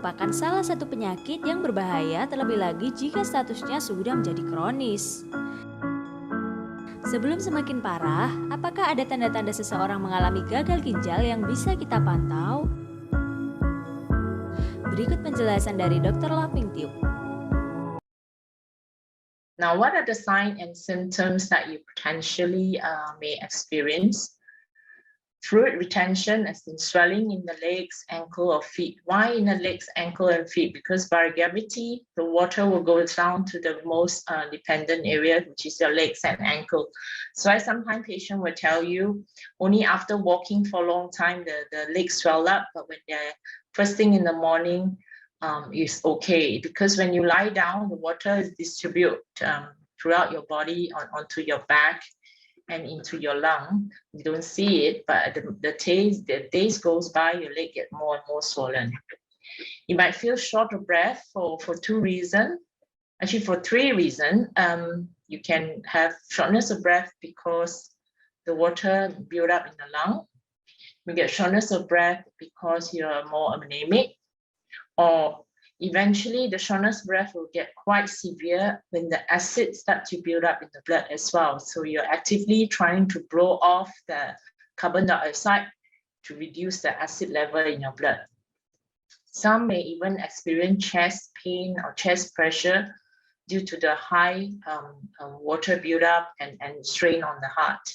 merupakan salah satu penyakit yang berbahaya, terlebih lagi jika statusnya sudah menjadi kronis. Sebelum semakin parah, apakah ada tanda-tanda seseorang mengalami gagal ginjal yang bisa kita pantau? Berikut penjelasan dari Dokter Loh Ping Tyug. Now, what are the signs and symptoms that you potentially may experience? Fluid retention, as in swelling in the legs, ankle, or feet. Why in the legs, ankle, and feet? Because by gravity, the water will go down to the most dependent area, which is your legs and ankle. So sometimes patient will tell you only after walking for a long time, the legs swell up, but when they're first thing in the morning, is okay, because when you lie down, the water is distributed throughout your body onto your back and into your lung. You don't see it, but the days goes by, your leg get more and more swollen. You might feel short of breath for two reasons. Actually, for three reasons. You can have shortness of breath because the water build up in the lung. You get shortness of breath because you're more anemic, or eventually the shortness of breath will get quite severe when the acid starts to build up in the blood as well. So you're actively trying to blow off the carbon dioxide to reduce the acid level in your blood. Some may even experience chest pain or chest pressure due to the high water buildup and strain on the heart.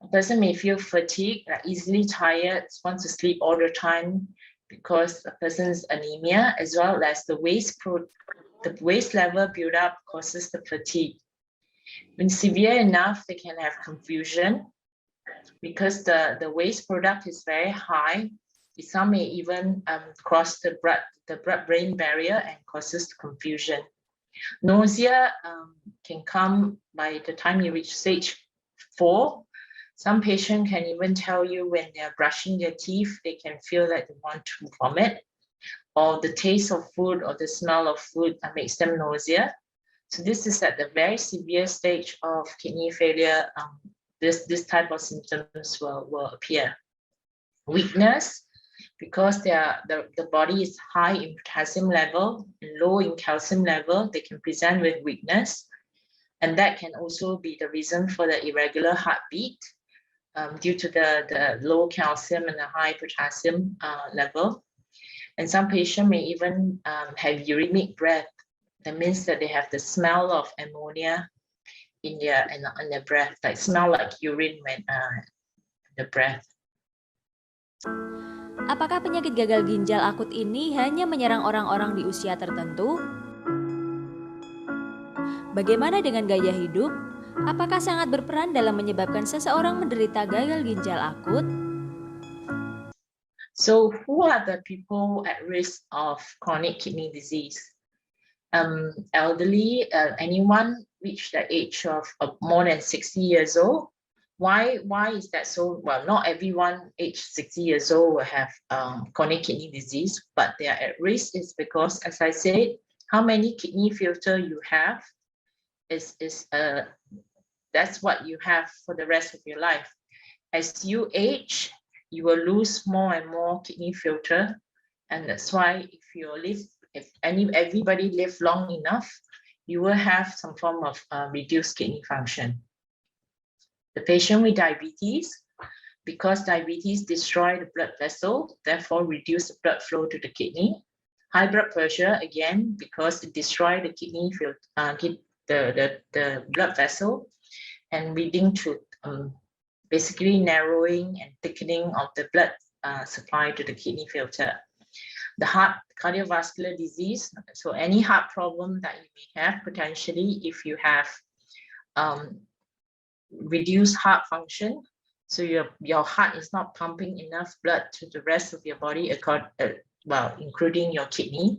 A person may feel fatigued, easily tired, wants to sleep all the time, because the person's anemia, as well as the waste level build up causes the fatigue. When severe enough, they can have confusion because the waste product is very high. Some may even cross the blood-brain barrier and causes confusion. Nausea can come by the time you reach stage 4. Some patients can even tell you when they're brushing their teeth, they can feel like they want to vomit, or the taste of food or the smell of food makes them nausea. So this is at the very severe stage of kidney failure. This type of symptoms will appear. Weakness, because the body is high in potassium level and low in calcium level, they can present with weakness. And that can also be the reason for the irregular heartbeat. Due to the low calcium and the high potassium level. And some patients may even have uremic breath. That means that they have the smell of ammonia in their breath, like smell like urine when the breath. Apakah penyakit gagal ginjal akut ini hanya menyerang orang-orang di usia tertentu? Bagaimana dengan gaya hidup? Apakah sangat berperan dalam menyebabkan seseorang menderita gagal ginjal akut? So, who are the people at risk of chronic kidney disease? Elderly, anyone reached the age of more than 60 years old. Why is that so? Well, not everyone aged 60 years old will have chronic kidney disease, but they are at risk is because, as I said, how many kidney filter you have that's what you have for the rest of your life. As you age, you will lose more and more kidney filter, and that's why if everybody live long enough, you will have some form of reduced kidney function. The patient with diabetes, because diabetes destroy the blood vessel, therefore reduce the blood flow to the kidney. High blood pressure, again, because it destroy the kidney the blood vessel, and leading to basically narrowing and thickening of the blood supply to the kidney filter. The heart, cardiovascular disease, so any heart problem that you may have potentially if you have reduced heart function, so your heart is not pumping enough blood to the rest of your body, including your kidney.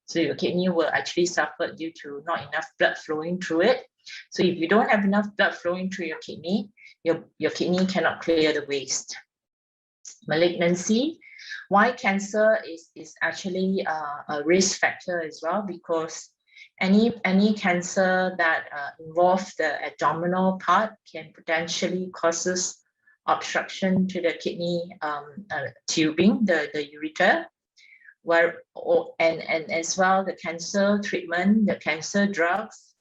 So your kidney will actually suffer due to not enough blood flowing through it. So if you don't have enough blood flowing through your kidney cannot clear the waste. Malignancy, why cancer is actually a risk factor as well, because any cancer that involves the abdominal part can potentially causes obstruction to the kidney tubing, the ureter, and as well the cancer treatment, the cancer drugs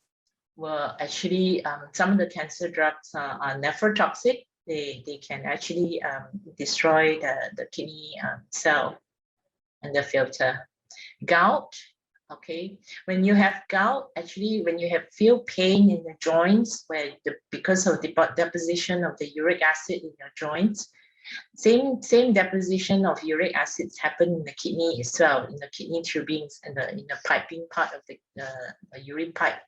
were actually some of the cancer drugs are nephrotoxic. They can actually destroy the kidney cell and the filter. Gout. Okay, when you have gout, actually, when you feel pain in the joints, because of the deposition of the uric acid in your joints, same deposition of uric acids happen in the kidney as well, in the kidney tubings and in the piping part of the urine pipe.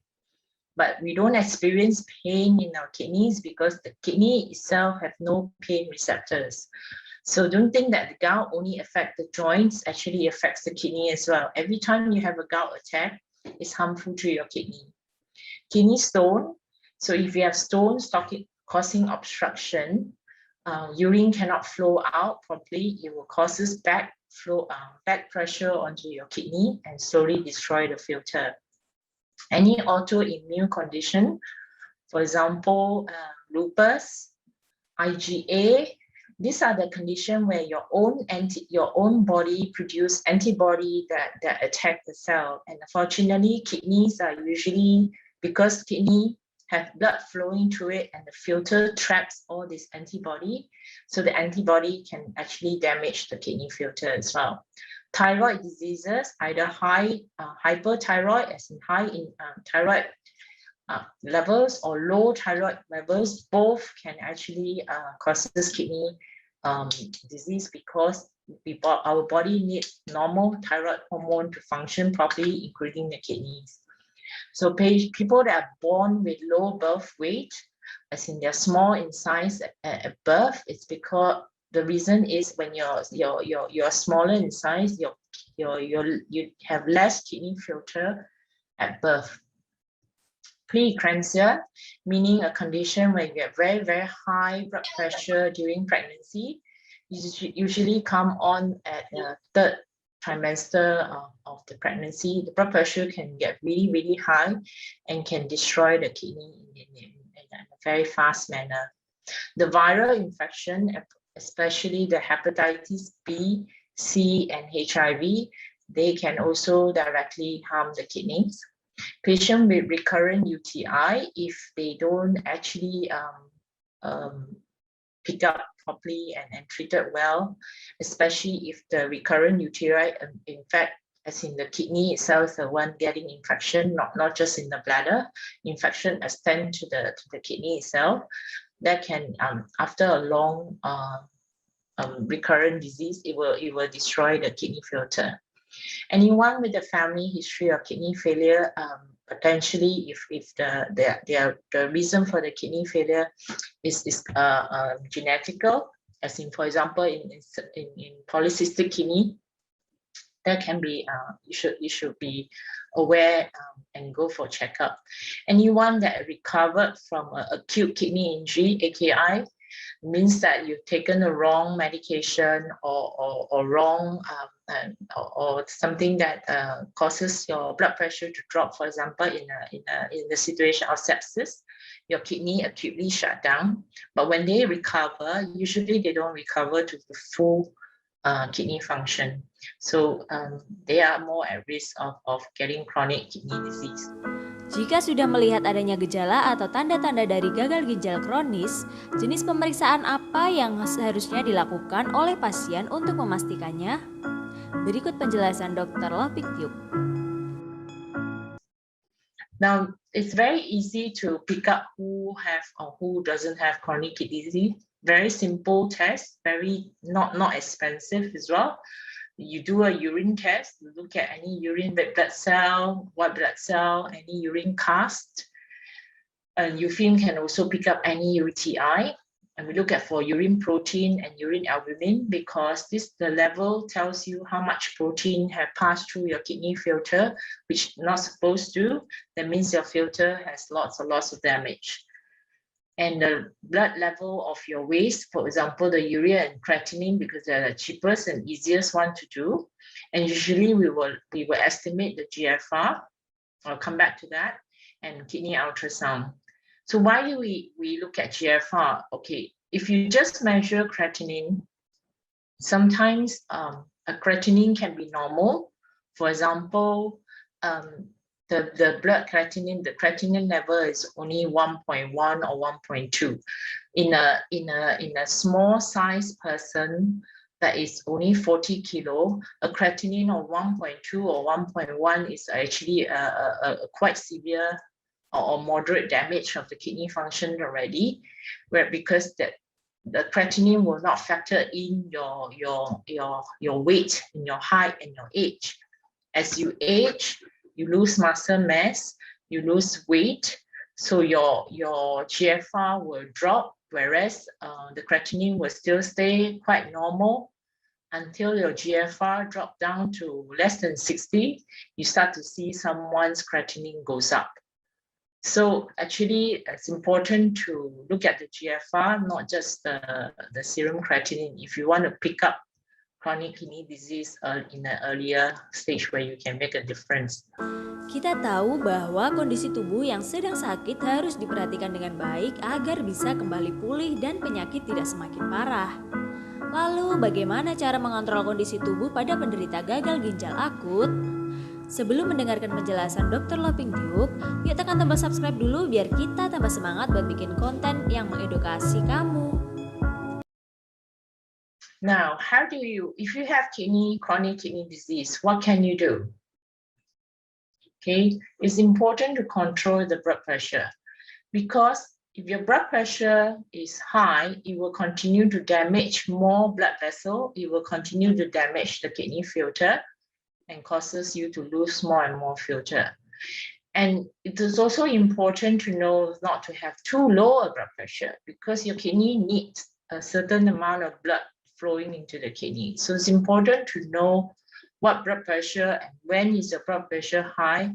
But we don't experience pain in our kidneys because the kidney itself have no pain receptors. So don't think that the gout only affects the joints, actually affects the kidney as well. Every time you have a gout attack, it's harmful to your kidney. Kidney stone. So if you have stones causing obstruction, urine cannot flow out properly. It will cause back pressure onto your kidney and slowly destroy the filter. Any autoimmune condition, for example, lupus, IgA, these are the conditions where your own body produce antibody that attack the cell. And unfortunately, kidneys are usually, because kidney have blood flowing through it and the filter traps all this antibody. So the antibody can actually damage the kidney filter as well. Thyroid diseases, either hyperthyroid, as in high in thyroid levels, or low thyroid levels, both can actually cause kidney disease, because our body needs normal thyroid hormone to function properly, including the kidneys. So people that are born with low birth weight, as in they're small in size at birth, it's because the reason is when you're smaller in size, you have less kidney filter at birth. Preeclampsia, meaning a condition where you have very, very high blood pressure during pregnancy, usually come on at the third trimester of the pregnancy. The blood pressure can get really, really high and can destroy the kidney in a very fast manner. The viral infection, especially the hepatitis B, C, and HIV, they can also directly harm the kidneys. Patient with recurrent UTI, if they don't actually pick up properly and treat it well, especially if the recurrent UTI, in fact, as in the kidney itself, the one getting infection, not just in the bladder, infection extend to the kidney itself, that can, after a long recurrent disease, it will destroy the kidney filter. Anyone with a family history of kidney failure, potentially if the reason for the kidney failure is genetical, as in, for example, in polycystic kidney, that can be, you should be aware and go for checkup. Anyone that recovered from acute kidney injury, AKI, means that you've taken the wrong medication or wrong or something that causes your blood pressure to drop. For example, in the situation of sepsis, your kidney acutely shut down. But when they recover, usually they don't recover to the full kidney function. So they are more at risk of getting chronic kidney disease. Jika sudah melihat adanya gejala atau tanda-tanda dari gagal ginjal kronis, jenis pemeriksaan apa yang seharusnya dilakukan oleh pasien untuk memastikannya? Berikut penjelasan Dr. Loh Ping Tyug. Now, it's very easy to pick up who have or who doesn't have chronic kidney disease. Very simple test, very not expensive as well. You do a urine test, you look at any urine red blood cell, white blood cell, any urine cast. And urine can also pick up any UTI. And we look at for urine protein and urine albumin, because the level tells you how much protein have passed through your kidney filter, which not supposed to. That means your filter has lots of damage. And the blood level of your waste, for example, the urea and creatinine, because they're the cheapest and easiest one to do. And usually we will estimate the GFR. I'll come back to that, and kidney ultrasound. So why do we look at GFR? Okay, if you just measure creatinine, sometimes a creatinine can be normal. For example, the blood creatinine, the creatinine level is only 1.1 or 1.2. In a small size person that is only 40 kilo, a creatinine of 1.2 or 1.1 is actually a quite severe or moderate damage of the kidney function already, because the creatinine will not factor in your weight, in your height and your age. As you age, you lose muscle mass, you lose weight, so your GFR will drop, whereas the creatinine will still stay quite normal until your GFR drop down to less than 60. You start to see someone's creatinine goes up. So actually, it's important to look at the GFR, not just the serum creatinine, if you want to pick up chronic kidney disease in an earlier stage where you can make a difference. Kita tahu bahwa kondisi tubuh yang sedang sakit harus diperhatikan dengan baik agar bisa kembali pulih dan penyakit tidak semakin parah. Lalu bagaimana cara mengontrol kondisi tubuh pada penderita gagal ginjal akut? Sebelum mendengarkan penjelasan Dr. Loh Ping Tyug, yuk tekan tombol subscribe dulu biar kita tambah semangat buat bikin konten yang mengedukasi kamu. Now, if you have chronic kidney disease, what can you do? Okay, it's important to control the blood pressure, because if your blood pressure is high, it will continue to damage more blood vessel. It will continue to damage the kidney filter and causes you to lose more and more filter. And it is also important to know not to have too low a blood pressure, because your kidney needs a certain amount of blood flowing into the kidney. So it's important to know what blood pressure and when is your blood pressure high,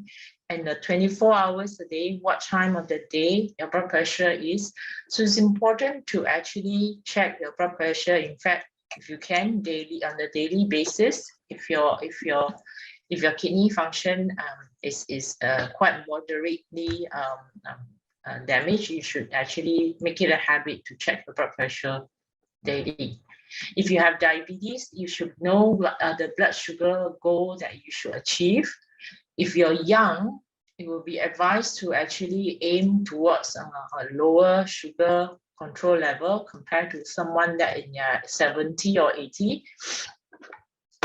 and the 24 hours a day, what time of the day your blood pressure is. So it's important to actually check your blood pressure. In fact, if you can, on a daily basis, if your kidney function is quite moderately damaged, you should actually make it a habit to check the blood pressure daily. If you have diabetes, you should know what are the blood sugar goal that you should achieve. If you're young, it will be advised to actually aim towards a lower sugar control level compared to someone that in 70 or 80,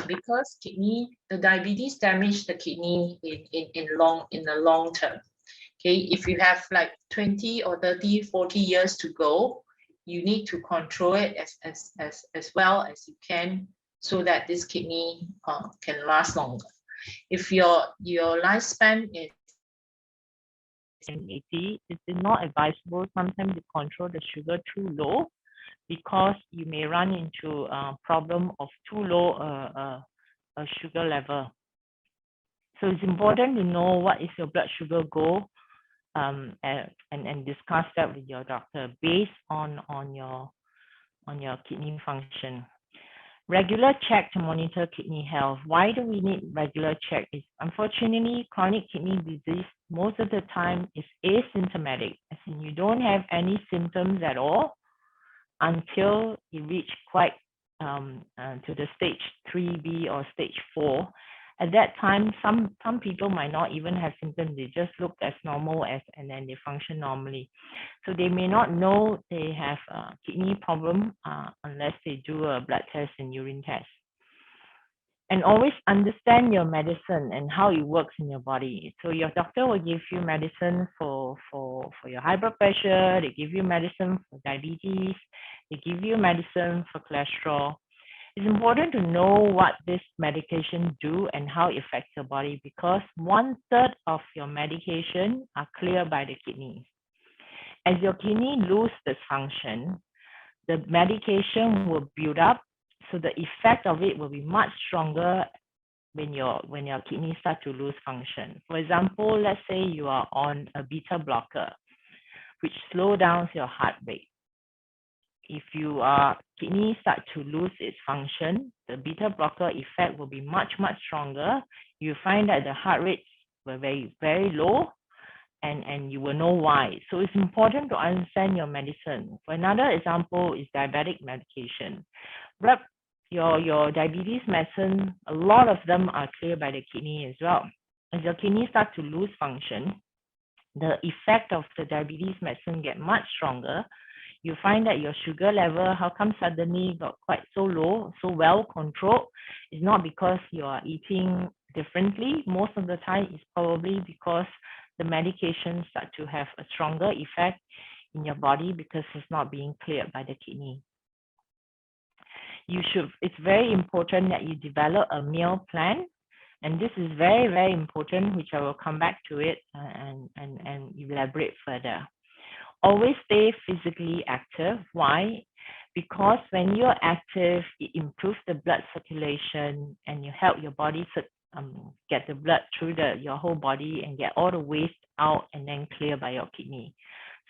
because the diabetes damage the kidney in the long term. Okay, if you have like 20 or 30, 40 years to go, you need to control it as well as you can, so that this kidney can last longer. If your lifespan is 80, it is not advisable sometimes to control the sugar too low, because you may run into a problem of too low a sugar level. So it's important to know what is your blood sugar goal, and discuss that with your doctor based on your kidney function. Regular check to monitor kidney health. Why do we need regular check? Is unfortunately chronic kidney disease most of the time is asymptomatic, as in you don't have any symptoms at all until you reach quite to the stage 3B or stage 4. At that time, some people might not even have symptoms. They just look as normal and then they function normally. So they may not know they have a kidney problem unless they do a blood test and urine test. And always understand your medicine and how it works in your body. So your doctor will give you medicine for your high blood pressure. They give you medicine for diabetes. They give you medicine for cholesterol. It's important to know what this medication do and how it affects your body, because 1/3 of your medication are cleared by the kidneys. As your kidney lose this function, the medication will build up, so the effect of it will be much stronger when your kidney start to lose function. For example, let's say you are on a beta blocker, which slow down your heart rate. If your kidney start to lose its function, the beta blocker effect will be much stronger. You find that the heart rates were very, very low, and you will know why. So it's important to understand your medicine. For another example is diabetic medication. Blood your diabetes medicine, a lot of them are cleared by the kidney as well. As your kidney start to lose function, the effect of the diabetes medicine get much stronger. You find that your sugar level, how come suddenly got quite so low, so well controlled? It's not because you are eating differently. Most of the time, it's probably because the medications start to have a stronger effect in your body because it's not being cleared by the kidney. It's very important that you develop a meal plan. And this is very, very important, which I will come back to it and elaborate further. Always stay physically active. Why? Because when you're active, it improves the blood circulation and you help your body get the blood through your whole body and get all the waste out and then clear by your kidney.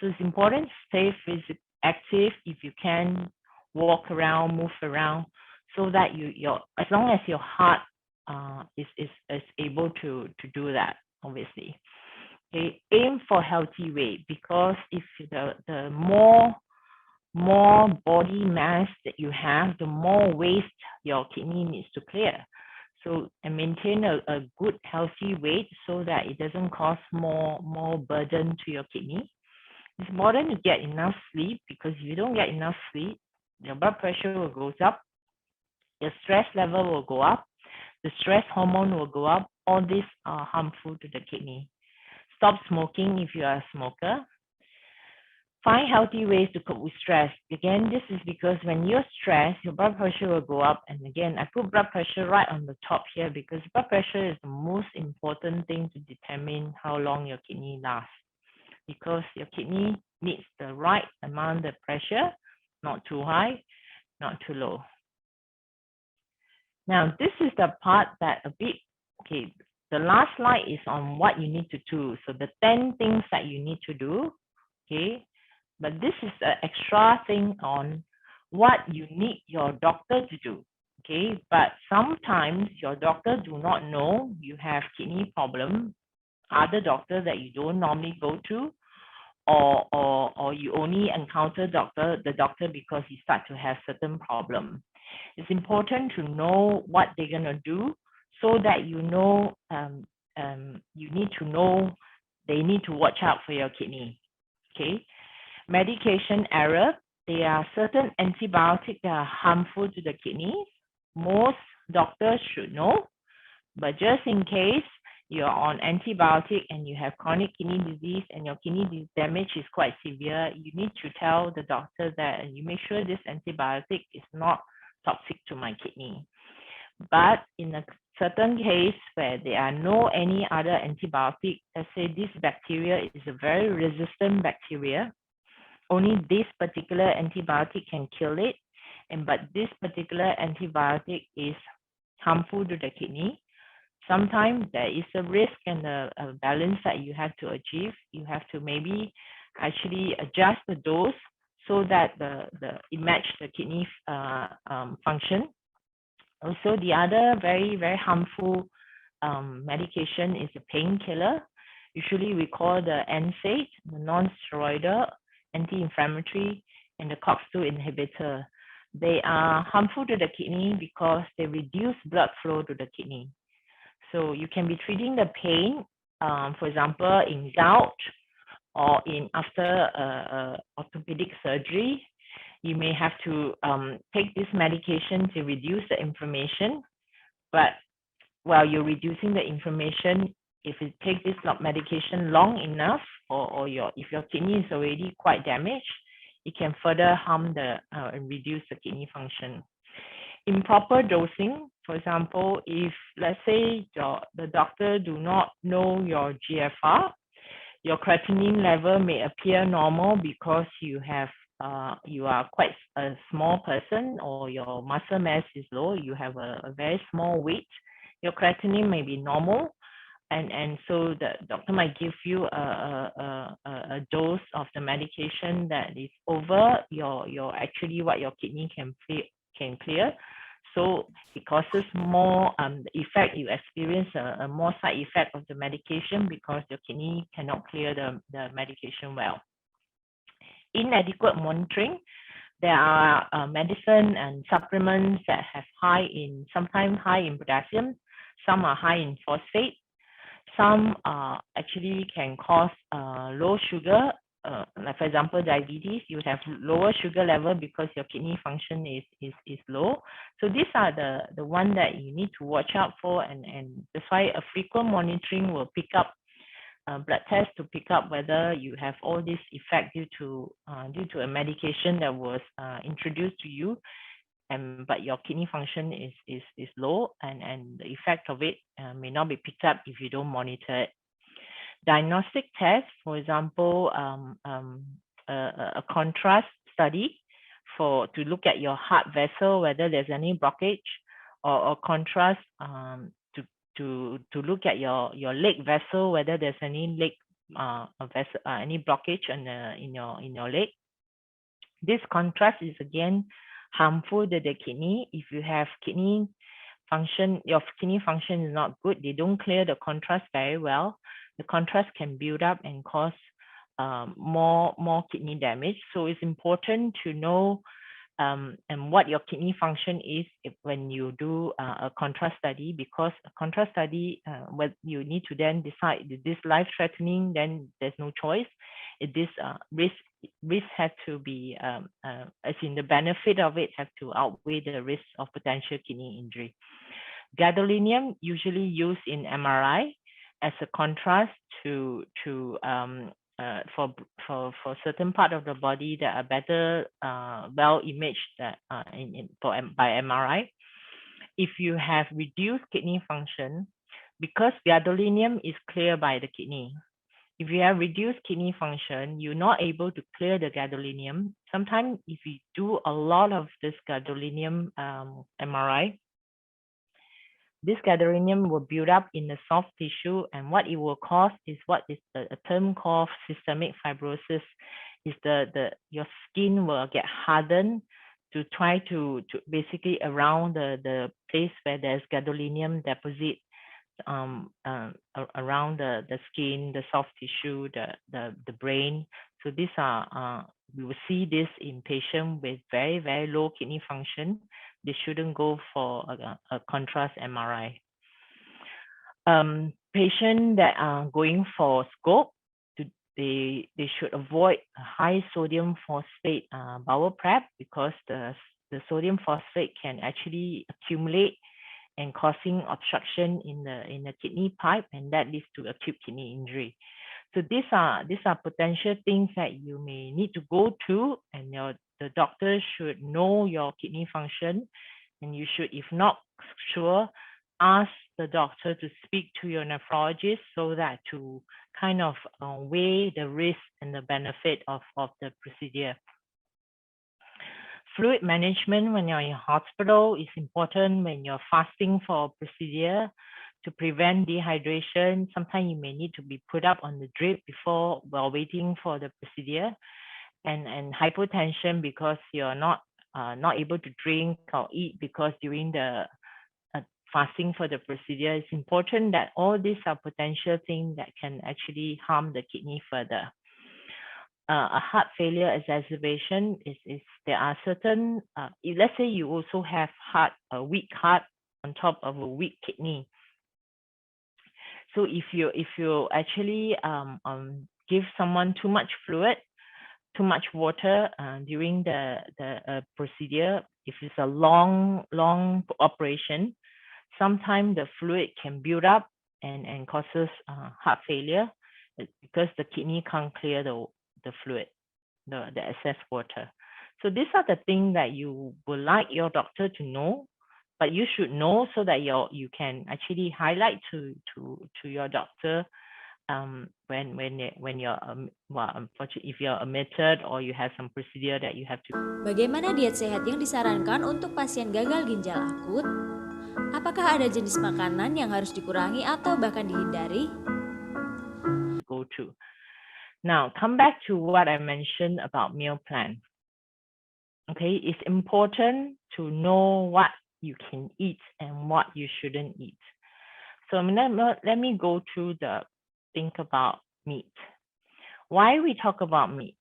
So it's important to stay physically active if you can, walk around, move around, so that as long as your heart is able to do that, obviously. Okay, aim for healthy weight, because if the more body mass that you have, the more waste your kidney needs to clear. So, and maintain a good healthy weight so that it doesn't cause more burden to your kidney. It's important to get enough sleep, because if you don't get enough sleep, your blood pressure will go up, your stress level will go up, the stress hormone will go up. All these are harmful to the kidney. Stop smoking if you are a smoker. Find healthy ways to cope with stress. Again, this is because when you're stressed, your blood pressure will go up. And again, I put blood pressure right on the top here because blood pressure is the most important thing to determine how long your kidney lasts. Because your kidney needs the right amount of pressure, not too high, not too low. Now, this is the part that okay, the last slide is on what you need to do. So the 10 things that you need to do, okay? But this is an extra thing on what you need your doctor to do, okay? But sometimes your doctor do not know you have kidney problem, other doctors that you don't normally go to, or you only encounter the doctor because you start to have certain problem. It's important to know what they're gonna do so that you know you need to know they need to watch out for your kidney. Okay, medication error. There are certain antibiotics that are harmful to the kidneys. Most doctors should know, but just in case you're on antibiotic and you have chronic kidney disease and your kidney damage is quite severe, you need to tell the doctor that, and you make sure this antibiotic is not toxic to my kidney. But in a certain case where there are no any other antibiotic, let's say this bacteria is a very resistant bacteria, only this particular antibiotic can kill it, but this particular antibiotic is harmful to the kidney. Sometimes there is a risk and a balance that you have to achieve. You have to maybe actually adjust the dose so that it matches the kidney function. Also, the other very, very harmful medication is a painkiller. Usually we call the NSAID, the non-steroidal anti-inflammatory, and the COX-2 inhibitor. They are harmful to the kidney because they reduce blood flow to the kidney. So you can be treating the pain, for example, in gout or after orthopedic surgery. You may have to take this medication to reduce the inflammation. But while you're reducing the inflammation, if you take this medication long enough, or if your kidney is already quite damaged, it can further harm and reduce the kidney function. Improper dosing, for example, if let's say the doctor do not know your GFR, your creatinine level may appear normal because you are quite a small person, or your muscle mass is low, you have a very small weight, your creatinine may be normal, and so the doctor might give you a dose of the medication that is over your actually what your kidney can clear. So it causes more effect. You experience a more side effect of the medication because your kidney cannot clear the medication well. Inadequate monitoring. There are medicine and supplements that have sometimes high in potassium, some are high in phosphate, some actually can cause low sugar. Like for example, diabetes, you have lower sugar level because your kidney function is low. So these are the one that you need to watch out for, and that's why a frequent monitoring will pick up blood test to pick up whether you have all this effect due to a medication that was introduced to you, but your kidney function is low, and the effect of it may not be picked up if you don't monitor it. Diagnostic tests, for example, a contrast study to look at your heart vessel, whether there's any blockage, or contrast to look at your leg vessel, whether there's any leg any blockage in your leg. This contrast is again harmful to the kidney. If you have kidney function, your kidney function is not good, they don't clear the contrast very well, the contrast can build up and cause more kidney damage. So it's important to know and what your kidney function is when you do a contrast study, because a contrast study, what you need to then decide, is this life-threatening, then there's no choice. If this risk has to be, as in the benefit of it have to outweigh the risk of potential kidney injury. Gadolinium usually used in MRI as a contrast for certain part of the body that are better well imaged by MRI. If you have reduced kidney function, because gadolinium is cleared by the kidney, if you have reduced kidney function, you're not able to clear the gadolinium. Sometimes if you do a lot of this gadolinium MRI, this gadolinium will build up in the soft tissue, and what it will cause is what is a term called systemic fibrosis. Is your skin will get hardened to try to basically around the place where there's gadolinium deposit around the skin, the soft tissue, the brain. So these are we will see this in patients with very, very low kidney function. They shouldn't go for a contrast MRI. Patients that are going for scope, they should avoid high sodium phosphate bowel prep, because the sodium phosphate can actually accumulate and causing obstruction in the kidney pipe, and that leads to acute kidney injury. So these are potential things that you may need to go to, and the doctor should know your kidney function, and you should, if not sure, ask the doctor to speak to your nephrologist so that to kind of weigh the risk and the benefit of the procedure. Fluid management when you're in hospital is important when you're fasting for a procedure to prevent dehydration. Sometimes you may need to be put up on the drip while waiting for the procedure, and hypotension because you're not able to drink or eat because during the fasting for the procedure. It's important that all these are potential things that can actually harm the kidney further. A heart failure exacerbation is there are certain, let's say you also have a weak heart on top of a weak kidney. So if you actually give someone too much fluid, too much water during the procedure, if it's a long operation, sometimes the fluid can build up and causes heart failure because the kidney can't clear the fluid, the excess water. So these are the things that you would like your doctor to know, but you should know so that you can actually highlight to your doctor when you're unfortunately if you're admitted or you have some procedure that you have to. Bagaimana diet sehat yang disarankan untuk pasien gagal ginjal akut? Apakah ada jenis makanan yang harus dikurangi atau bahkan dihindari? Go to. Now, come back to what I mentioned about meal plan. Okay, it's important to know what you can eat and what you shouldn't eat. So let me go through think about meat. Why we talk about meat?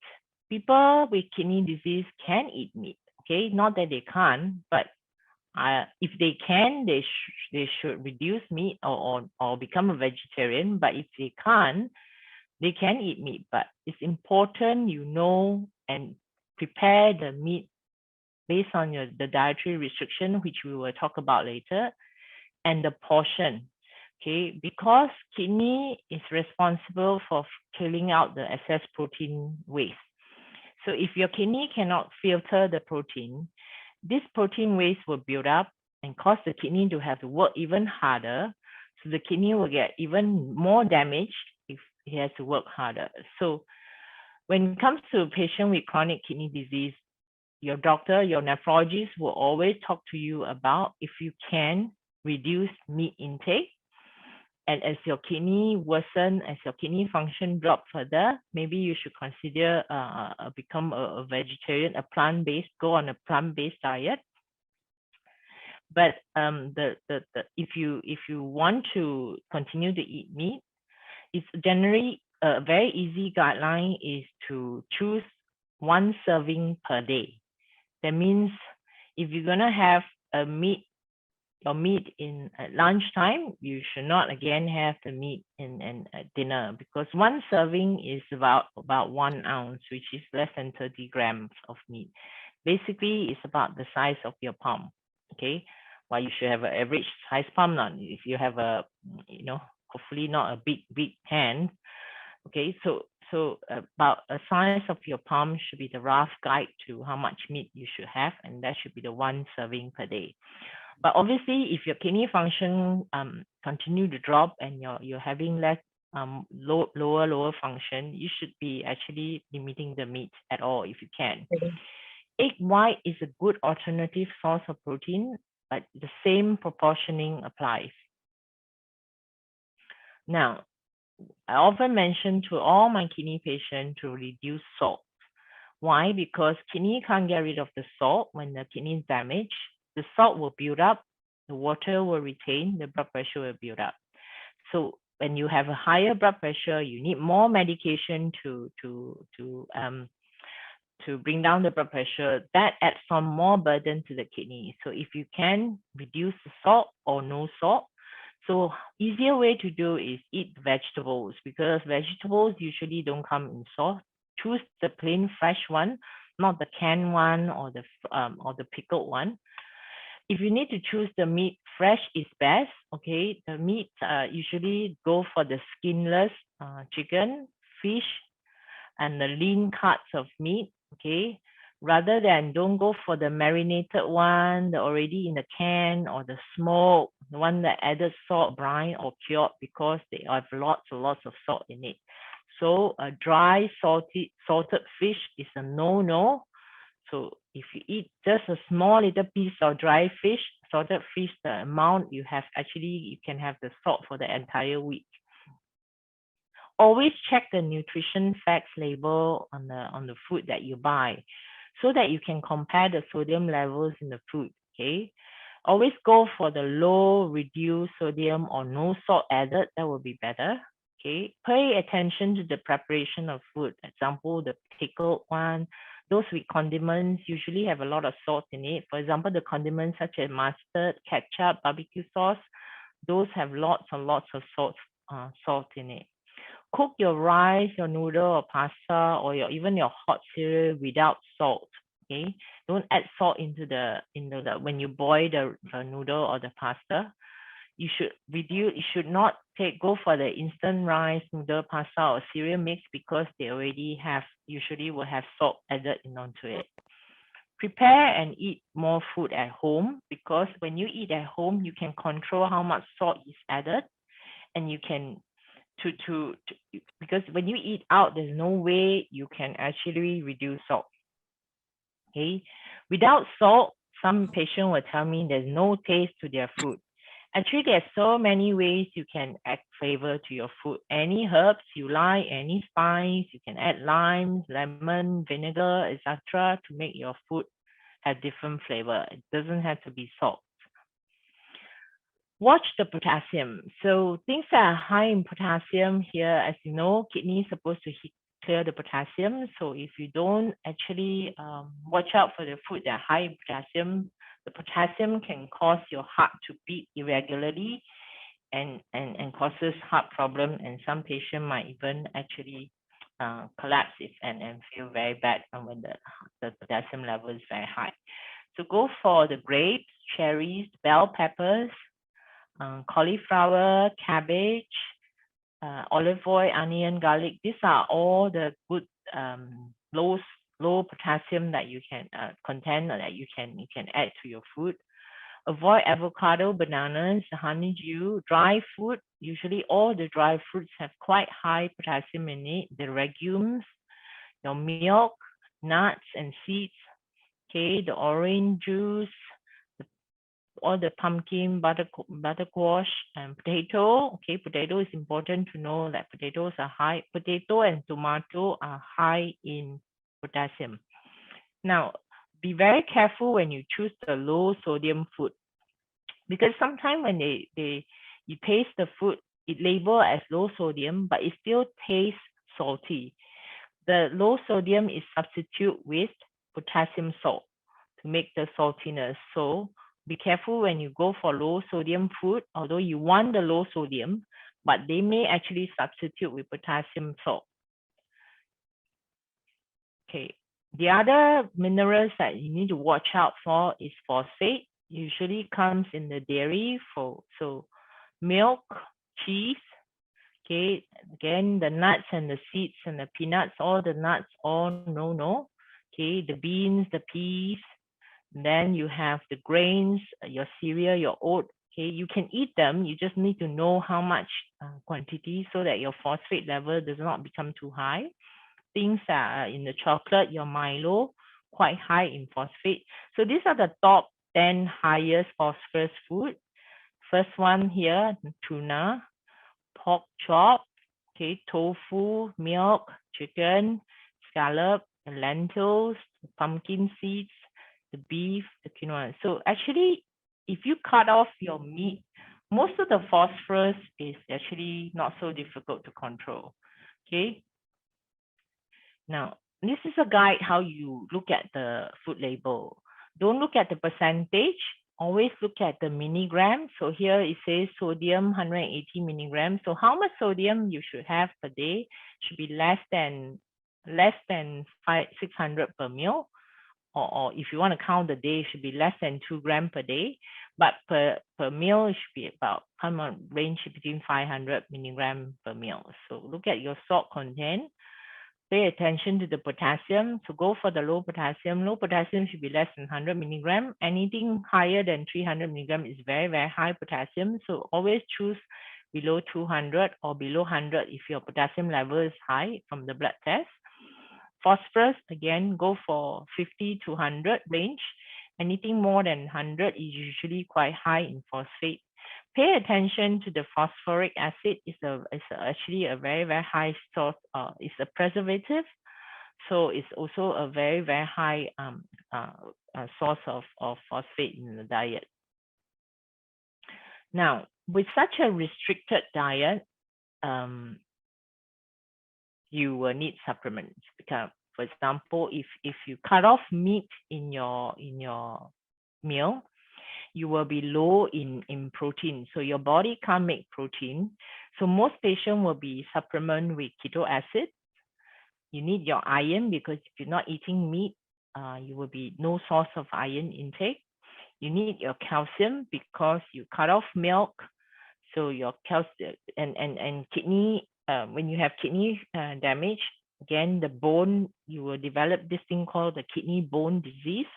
people with kidney disease can eat meat. Okay, not that they can't, but if they can, they should reduce meat or become a vegetarian. But if they can't, they can eat meat. But it's important you know and prepare the meat based on the dietary restriction, which we will talk about later, and the portion. Okay, because kidney is responsible for killing out the excess protein waste. So if your kidney cannot filter the protein, this protein waste will build up and cause the kidney to have to work even harder. So the kidney will get even more damaged if it has to work harder. So when it comes to a patient with chronic kidney disease, your doctor, your nephrologist will always talk to you about if you can reduce meat intake. And as your kidney worsen, as your kidney function drop further, maybe you should consider become a vegetarian, go on a plant-based diet. But if you want to continue to eat meat, it's generally a very easy guideline is to choose 1 serving per day. That means if you're gonna have your meat in at lunchtime, you should not again have the meat in at dinner, because 1 serving is about 1 ounce, which is less than 30 grams of meat. Basically, it's about the size of your palm. Okay, well, you should have an average size palm. Not if you have a, hopefully not a big hand. Okay, so about a size of your palm should be the rough guide to how much meat you should have, and that should be the 1 serving per day. But obviously, if your kidney function continue to drop and you're having less lower function, you should be actually limiting the meat at all if you can. Egg white is a good alternative source of protein, but the same proportioning applies. Now, I often mention to all my kidney patients to reduce salt. Why? Because kidney can't get rid of the salt when the kidney is damaged. The salt will build up, the water will retain, the blood pressure will build up. So when you have a higher blood pressure, you need more medication to bring down the blood pressure. That adds some more burden to the kidney. So if you can reduce the salt or no salt, so easier way to do is eat vegetables, because vegetables usually don't come in salt. Choose the plain fresh one, not the canned one or the pickled one. If you need to choose the meat, fresh is best. Okay, the meat usually go for the skinless chicken, fish, and the lean cuts of meat. Okay, rather than don't go for the marinated one, the already in the can, or the smoked, the one that added salt, brine, or cured, because they have lots and lots of salt in it. So a dry salted fish is a no-no. So if you eat just a small little piece of dry fish, salted fish, the amount you have, actually you can have the salt for the entire week. Always check the nutrition facts label on the food that you buy, so that you can compare the sodium levels in the food. Okay, always go for the low reduced sodium or no salt added. That will be better. Okay, pay attention to the preparation of food. Example, the pickled one, those with condiments usually have a lot of salt in it. For example, the condiments such as mustard, ketchup, barbecue sauce, those have lots and lots of salt in it. Cook your rice, your noodle or pasta, or even your hot cereal without salt. Okay, don't add salt into the when you boil the noodle or the pasta. You should reduce. You should not go for the instant rice, noodle, pasta, or cereal mix, because they already usually will have salt added onto it. Prepare and eat more food at home, because when you eat at home, you can control how much salt is added, and you can because when you eat out, there's no way you can actually reduce salt. Okay, without salt, some patient will tell me there's no taste to their food. Actually, there's so many ways you can add flavor to your food. Any herbs you like, any spice, you can add lime, lemon, vinegar, etc. to make your food have different flavor. It doesn't have to be salt. Watch the potassium. So things that are high in potassium here, as you know, kidney is supposed to clear the potassium. So if you don't actually watch out for the food that are high in potassium, the potassium can cause your heart to beat irregularly and causes heart problem, and some patient might even actually collapse and feel very bad when the potassium level is very high. So go for the grapes, cherries, bell peppers, cauliflower, cabbage, olive oil, onion, garlic. These are all the good low potassium that you can content or that you can add to your food. Avoid avocado, bananas, honeydew, dry fruit. Usually all the dry fruits have quite high potassium in it. The legumes, your milk, nuts and seeds. Okay, the orange juice, all the pumpkin, buttersquash, and potato. Okay, potato is important to know that potatoes are high. Potato and tomato are high in potassium. Now, be very careful when you choose the low sodium food, because sometimes when you taste the food, it labeled as low sodium, but it still tastes salty. The low sodium is substitute with potassium salt to make the saltiness. So be careful when you go for low sodium food, although you want the low sodium, but they may actually substitute with potassium salt. Okay, the other minerals that you need to watch out for is phosphate. Usually comes in the dairy, so milk, cheese. Okay, again, the nuts and the seeds and the peanuts, all the nuts, all no. Okay, the beans, the peas, then you have the grains, your cereal, your oat. Okay, you can eat them. You just need to know how much quantity so that your phosphate level does not become too high. Things that are in the chocolate, your Milo, quite high in phosphate. So these are the top 10 highest phosphorus food. First one here, tuna, pork chop, okay, tofu, milk, chicken, scallop, the lentils, the pumpkin seeds, the beef, the quinoa. So actually, if you cut off your meat, most of the phosphorus is actually not so difficult to control. Okay. Now, this is a guide how you look at the food label. Don't look at the percentage. Always look at the milligram. So here it says sodium 180 milligrams. So how much sodium you should have per day should be less than 600 per meal. Or if you want to count the day, it should be less than 2 grams per day. But per meal, it should be about range between 500 milligrams per meal. So look at your salt content. Pay attention to the potassium. So go for the low potassium. Low potassium should be less than 100 milligram. Anything higher than 300 milligram is very, very high potassium. So always choose below 200 or below 100 if your potassium level is high from the blood test. Phosphorus, again, go for 50 to 100 range. Anything more than 100 is usually quite high in phosphate. Pay attention to the phosphoric acid. It's actually a very, very high source. It's a preservative, so it's also a very, very high source of phosphate in the diet. Now, with such a restricted diet, you will need supplements. Because, for example, if you cut off meat in your meal, you will be low in protein. So your body can't make protein. So most patients will be supplement with keto acid. You need your iron because if you're not eating meat, you will be no source of iron intake. You need your calcium because you cut off milk. So your calcium and kidney, when you have kidney damage, again, the bone, you will develop this thing called the kidney bone disease,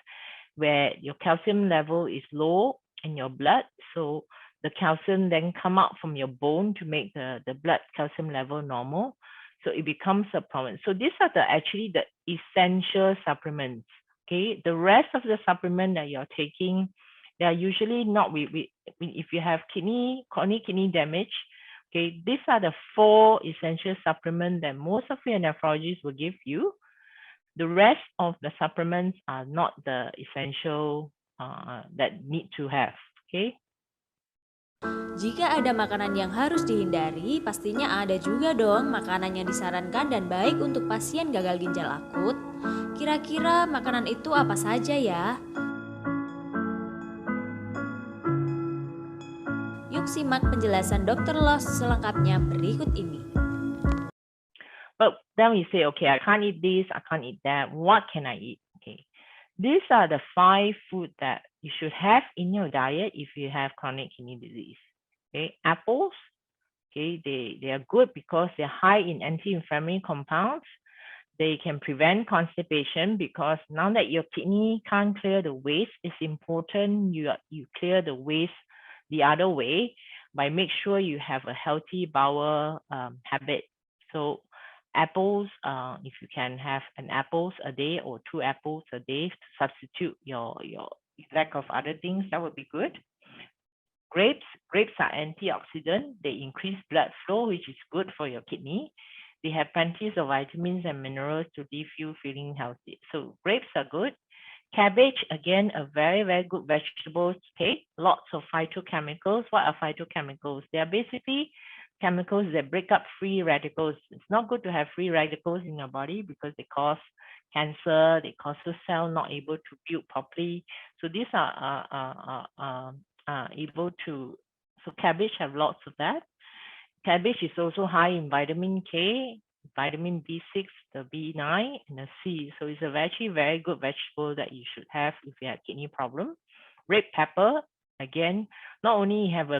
where your calcium level is low in your blood. So the calcium then come out from your bone to make the blood calcium level normal. So it becomes a problem. So these are actually the essential supplements. Okay, the rest of the supplement that you're taking, they are usually not if you have chronic kidney damage. Okay, these are the 4 essential supplements that most of your nephrologists will give you. The rest of the supplements are not the essential that need to have. Okay. Jika ada makanan yang harus dihindari, pastinya ada juga dong makanan yang disarankan dan baik untuk pasien gagal ginjal akut. Kira-kira makanan itu apa saja ya? Yuk simak penjelasan Dokter Loh selengkapnya berikut ini. But then we say, okay, I can't eat this, I can't eat that. What can I eat? Okay. These are the 5 food that you should have in your diet if you have chronic kidney disease. Okay, apples, okay, they are good because they're high in anti-inflammatory compounds. They can prevent constipation because now that your kidney can't clear the waste, it's important you clear the waste the other way by make sure you have a healthy bowel habit. So apples, if you can have an apples a day or 2 apples a day to substitute your lack of other things, that would be good. Grapes are antioxidant. They increase blood flow, which is good for your kidney. They have plenty of vitamins and minerals to leave you feeling healthy. So grapes are good. Cabbage, again, a very, very good vegetable to take. Lots of phytochemicals. What are phytochemicals? They are basically chemicals that break up free radicals. It's not good to have free radicals in your body because they cause cancer, they cause the cell not able to build properly. So these are able to, so cabbage have lots of that. Cabbage is also high in vitamin K, vitamin B6, the B9, and the C. So it's a very good vegetable that you should have if you have kidney problem. Red pepper, again, not only you have a